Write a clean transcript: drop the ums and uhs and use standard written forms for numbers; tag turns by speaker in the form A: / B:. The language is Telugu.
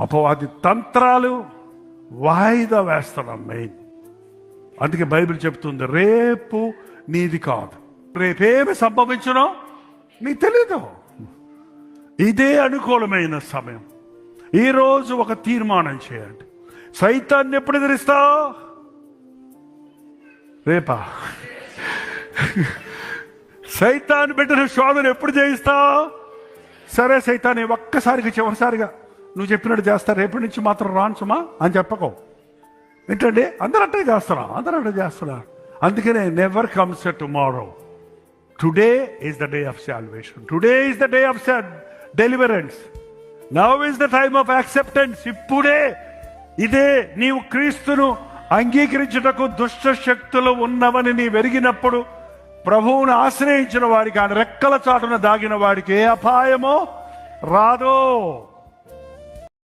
A: అపవాది తంత్రాలు వాయిదా వేస్తున్నాం మెయిన్. అందుకే బైబిల్ చెప్తుంది, రేపు నీది కాదు, రేపేమి సంభవించునో నీకు తెలీదు. ఇదే అనుకూలమైన సమయం. ఈరోజు ఒక తీర్మానం చేయండి. సైతాన్ని ఎప్పుడు ఎదిరిస్తావు? రేపా? సైతాన్ని పెట్టిన శోధన ఎప్పుడు జయిస్తావు? సరే సైతాన్ని ఒక్కసారిగా చివరిసారిగా నువ్వు చెప్పినట్టు చేస్తా, రేపటి నుంచి మాత్రం రాను సుమా అని చెప్పకో. ఏంటండి అందరూ అట్టే చేస్తున్నారు. అందుకనే never comes a tomorrow. Today is the day of salvation. Today is the day of deliverance. Now is the time of acceptance. ఇప్పుడే ఇదే నీవు క్రీస్తును అంగీకరించుటకు దుష్ట శక్తులు ఉన్నవని నీ వెరిగినప్పుడు ప్రభువును ఆశ్రయించిన వాడికి, ఆయన రెక్కల చాటున దాగిన వాడికి ఏ అపాయమో రాదో.